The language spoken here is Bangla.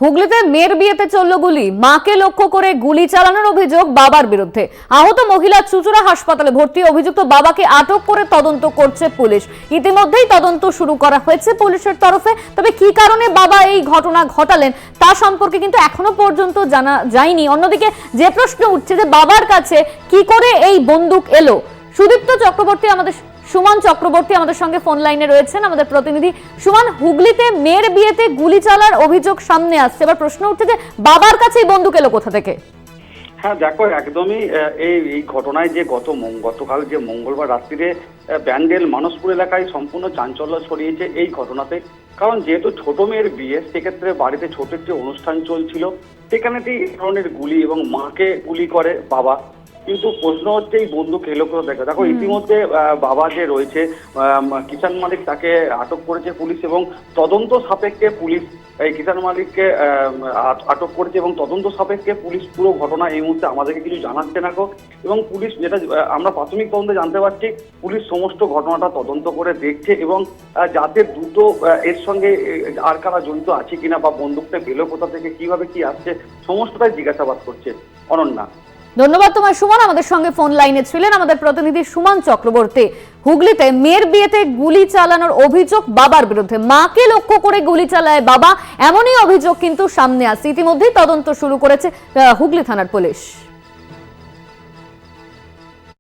হুগলিতে মেয়ের বিয়েতে চলল গুলি, মাকে লক্ষ্য করে গুলি চালানোর অভিযোগ বাবার বিরুদ্ধে। আহত মহিলা চুচুড়া হাসপাতালে ভর্তি। অভিযুক্ত বাবাকে আটক করে তদন্ত করছে পুলিশ। ইতিমধ্যেই তদন্ত শুরু করা হয়েছে পুলিশের তরফে। তবে কি কারণে বাবা এই ঘটনা ঘটালেন তা সম্পর্কে কিন্তু এখনো পর্যন্ত জানা যায়নি। অন্যদিকে যে প্রশ্ন উঠছে যে বাবার কাছে কি করে এই বন্দুক এলো, সুদীপ্ত চক্রবর্তী সুমন চক্রবর্তী আমাদের সঙ্গে ফোন লাইনে রয়েছেন, আমাদের প্রতিনিধি। সুমন, হুগলিতে মেয়ের বিয়েতে গুলি চালার অভিযোগ সামনে আসছে, এবার প্রশ্ন উঠছে যে বাবার কাছে এই বন্দুক এলো কোথা থেকে? হ্যাঁ দেখো, একদমই এই ঘটনায় যে গতকাল যে মঙ্গলবার রাত্রিরে ব্যান্ডেল মানসপুর এলাকায় সম্পূর্ণ চাঞ্চল্য ছড়িয়েছে এই ঘটনাতে। কারণ যেহেতু ছোট মেয়ের বিয়ে, সেক্ষেত্রে বাড়িতে ছোট একটি অনুষ্ঠান চলছিল, সেখানেতেই এই ধরনের গুলি এবং মাকে গুলি করে বাবা। কিন্তু প্রশ্ন হচ্ছে এই বন্দুক এলো কোথা থেকে। দেখো, ইতিমধ্যে বাবা যে রয়েছে কিষাণ মালিক, তাকে আটক করেছে পুলিশ এবং তদন্ত সাপেক্ষে পুলিশ এই কিষাণ মালিককে আটক করেছে এবং তদন্ত সাপেক্ষে পুলিশ পুরো ঘটনা এই মুহূর্তে আমাদেরকে কিছু জানাচ্ছে না। এবং পুলিশ যেটা আমরা প্রাথমিক তদন্তে জানতে পারছি, পুলিশ সমস্ত ঘটনাটা তদন্ত করে দেখছে এবং যাতে দ্রুত এর সঙ্গে আর কারা জড়িত আছে কিনা বা বন্দুকটা পেলো কোথা থেকে, কিভাবে কি আসছে, সমস্তটাই জিজ্ঞাসাবাদ করছে। অনন্যা, ধন্যবাদ তোমার সুমন। আমাদের সঙ্গে ফোন লাইনে ছিলেন আমাদের প্রতিনিধি সুমন চক্রবর্তী। হুগলিতে মেয়ের বিয়েতে গুলি চালানোর অভিযোগ বাবার বিরুদ্ধে, মাকে লক্ষ্য করে গুলি চালায় বাবা, এমনই অভিযোগ কিন্তু সামনে আসছে। ইতিমধ্যেই তদন্ত শুরু করেছে হুগলি থানার পুলিশ।